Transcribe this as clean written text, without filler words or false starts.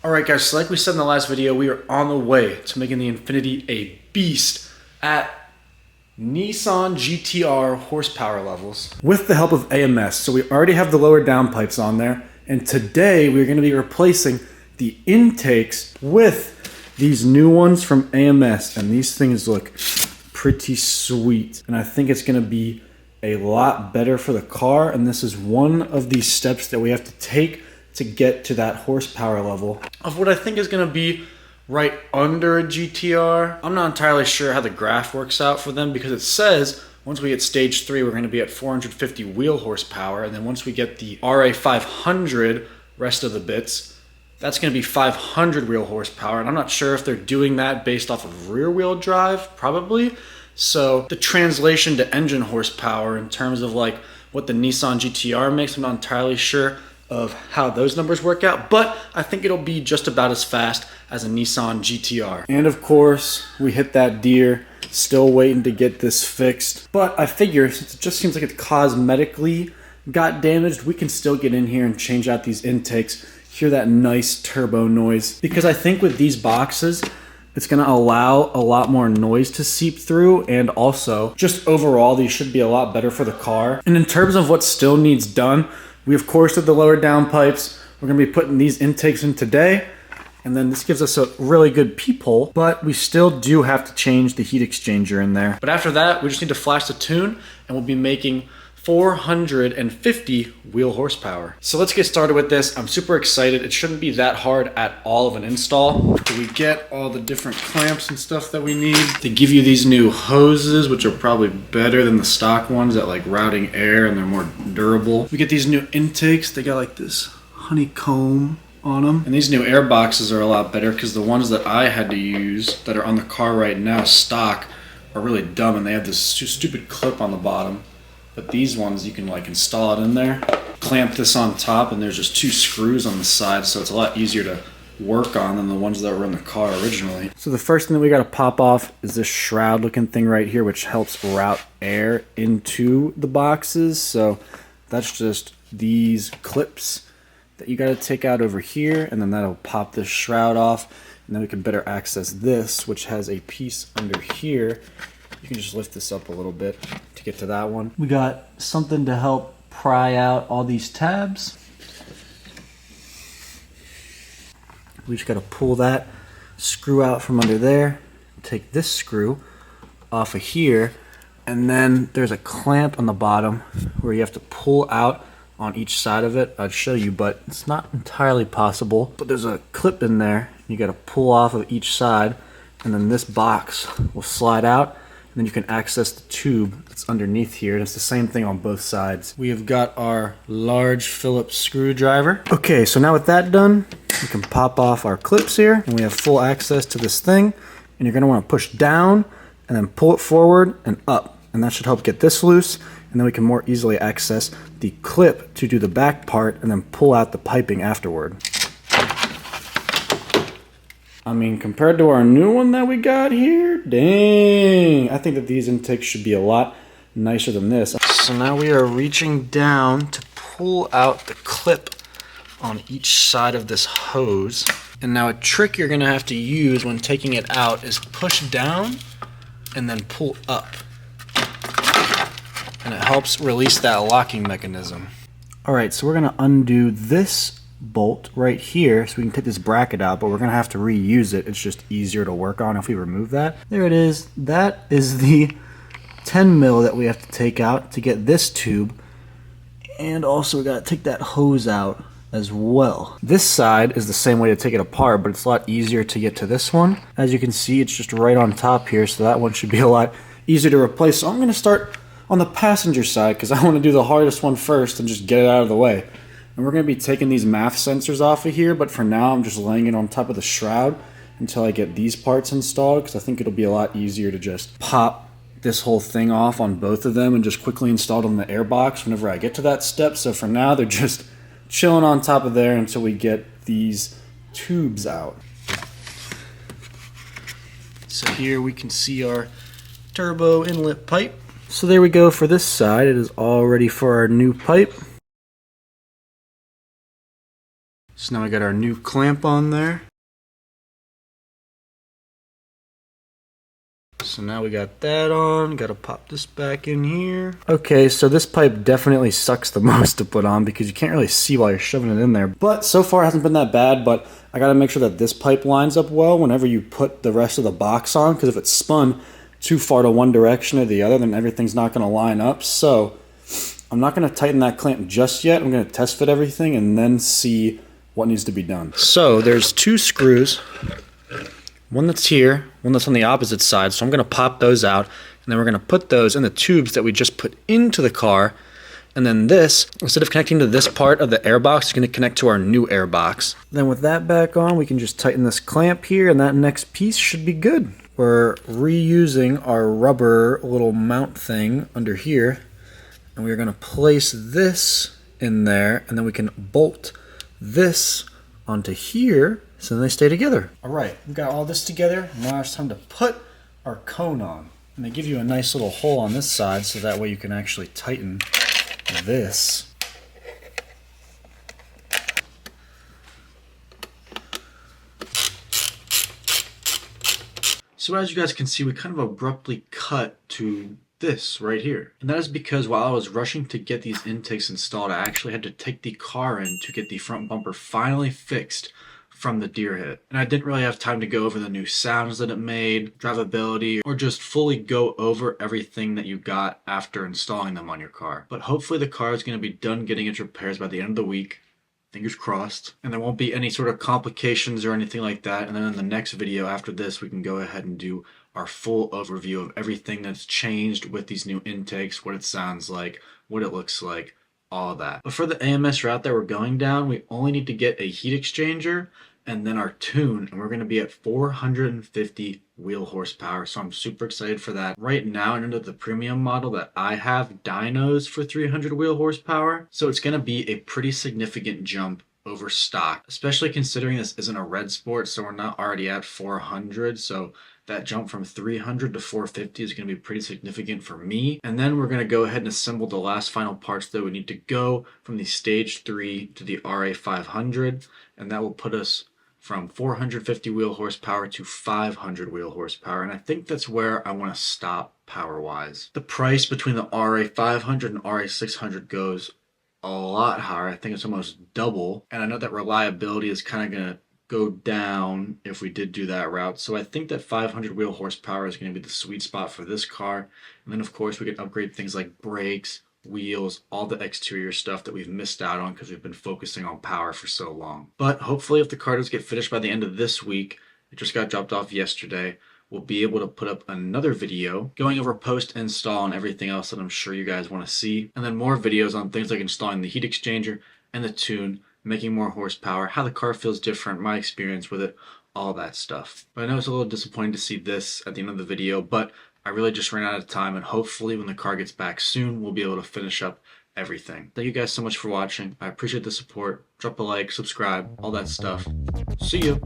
Alright guys, so like we said in the last video, we are on the way to making the Infiniti a beast at Nissan GTR horsepower levels with the help of AMS. So we already have the lower downpipes on there, and today we're going to be replacing the intakes with these new ones from AMS, and these things look pretty sweet, and I think it's going to be a lot better for the car. And this is one of these steps that we have to take to get to that horsepower level of what I think is going to be right under a GTR. I'm not entirely sure how the graph works out for them, because it says once we get stage 3 we're going to be at 450 wheel horsepower, and then once we get the RA 500 rest of the bits, that's going to be 500 wheel horsepower. And I'm not sure if they're doing that based off of rear wheel drive, probably. So the translation to engine horsepower in terms of like what the Nissan GTR makes, I'm not entirely sure of how those numbers work out, but I think it'll be just about as fast as a Nissan GTR. And of course, we hit that deer, still waiting to get this fixed. But I figure, since it just seems like it cosmetically got damaged, we can still get in here and change out these intakes, hear that nice turbo noise. Because I think with these boxes, it's gonna allow a lot more noise to seep through, and also just overall, these should be a lot better for the car. And in terms of what still needs done, we of course did the lower downpipes. We're gonna be putting these intakes in today, and then this gives us a really good peephole, but we still do have to change the heat exchanger in there. But after that, we just need to flash the tune, and we'll be making 450 wheel horsepower. So let's get started with this. I'm super excited. It shouldn't be that hard at all of an install. We get all the different clamps and stuff that we need. They give you these new hoses, which are probably better than the stock ones at like routing air, and they're more durable. We get these new intakes. They got like this honeycomb on them. And these new air boxes are a lot better, because the ones that I had to use that are on the car right now, stock, are really dumb, and they have this stupid clip on the bottom. But these ones, you can like install it in there, clamp this on top, and there's just 2 screws on the side, so it's a lot easier to work on than the ones that were in the car originally. So the first thing that we got to pop off is this shroud looking thing right here, which helps route air into the boxes. So that's just these clips that you got to take out over here, and then that'll pop this shroud off, and then we can better access this, which has a piece under here. You can just lift this up a little bit to get to that one. We got something to help pry out all these tabs. We just got to pull that screw out from under there, take this screw off of here, and then there's a clamp on the bottom where you have to pull out on each side of it. I'd show you, but it's not entirely possible. But there's a clip in there. You got to pull off of each side, and then this box will slide out. And then you can access the tube that's underneath here, and it's the same thing on both sides. We have got our large Phillips screwdriver. Okay, so now with that done, we can pop off our clips here, and we have full access to this thing. And you're gonna wanna push down, and then pull it forward and up. And that should help get this loose, and then we can more easily access the clip to do the back part, and then pull out the piping afterward. I mean, compared to our new one that we got here, dang, I think that these intakes should be a lot nicer than this. So now we are reaching down to pull out the clip on each side of this hose. And now a trick you're gonna have to use when taking it out is push down and then pull up. And it helps release that locking mechanism. All right, so we're gonna undo this bolt right here so we can take this bracket out, but we're gonna have to reuse it. It's just easier to work on if we remove that. There it is. That is the 10 mil that we have to take out to get this tube, and also we gotta take that hose out as well. This side is the same way to take it apart, but it's a lot easier to get to this one. As you can see, it's just right on top here, so that one should be a lot easier to replace. So I'm gonna start on the passenger side, because I want to do the hardest one first and just get it out of the way. And we're going to be taking these MAF sensors off of here, but for now I'm just laying it on top of the shroud until I get these parts installed, because I think it'll be a lot easier to just pop this whole thing off on both of them and just quickly install them in the airbox whenever I get to that step. So for now, they're just chilling on top of there until we get these tubes out. So here we can see our turbo inlet pipe. So there we go for this side. It is all ready for our new pipe. So now we got our new clamp on there. So now we got that on, gotta pop this back in here. Okay, so this pipe definitely sucks the most to put on because you can't really see while you're shoving it in there. But so far it hasn't been that bad, but I gotta make sure that this pipe lines up well whenever you put the rest of the box on, because if it's spun too far to one direction or the other, then everything's not gonna line up. So I'm not gonna tighten that clamp just yet. I'm gonna test fit everything and then see what needs to be done. So there's 2 screws. One that's here, one that's on the opposite side. So I'm going to pop those out, and then we're going to put those in the tubes that we just put into the car. And then this, instead of connecting to this part of the airbox, it's going to connect to our new airbox. Then with that back on, we can just tighten this clamp here, and that next piece should be good. We're reusing our rubber little mount thing under here, and we're going to place this in there, and then we can bolt this onto here, so then they stay together. All right, we've got all this together. Now it's time to put our cone on. And they give you a nice little hole on this side, so that way you can actually tighten this. So as you guys can see, we kind of abruptly cut to this right here. And that is because while I was rushing to get these intakes installed, I actually had to take the car in to get the front bumper finally fixed from the deer hit. And I didn't really have time to go over the new sounds that it made, drivability, or just fully go over everything that you got after installing them on your car. But hopefully the car is going to be done getting its repairs by the end of the week. Fingers crossed. And there won't be any sort of complications or anything like that. And then in the next video after this, we can go ahead and do our full overview of everything that's changed with these new intakes, what it sounds like, what it looks like, all that. But for the AMS route that we're going down, we only need to get a heat exchanger and then our tune, and we're going to be at 450 wheel horsepower. So I'm super excited for that. Right now, under the premium model that I have, dynos for 300 wheel horsepower. So it's going to be a pretty significant jump over stock, especially considering this isn't a red sport, so we're not already at 400. So that jump from 300 to 450 is going to be pretty significant for me. And then we're going to go ahead and assemble the last final parts that we need to go from the Stage 3 to the RA500, and that will put us from 450 wheel horsepower to 500 wheel horsepower. And I think that's where I want to stop power-wise. The price between the RA500 and RA600 goes a lot higher. I think it's almost double. And I know that reliability is kind of going to go down if we did do that route. So I think that 500 wheel horsepower is going to be the sweet spot for this car. And then of course we can upgrade things like brakes, wheels, all the exterior stuff that we've missed out on because we've been focusing on power for so long. But hopefully if the car does get finished by the end of this week, it just got dropped off yesterday, we'll be able to put up another video going over post-install and everything else that I'm sure you guys want to see. And then more videos on things like installing the heat exchanger and the tune, making more horsepower, how the car feels different, my experience with it, all that stuff. But I know it's a little disappointing to see this at the end of the video, but I really just ran out of time, and hopefully when the car gets back soon, we'll be able to finish up everything. Thank you guys so much for watching. I appreciate the support. Drop a like, subscribe, all that stuff. See you.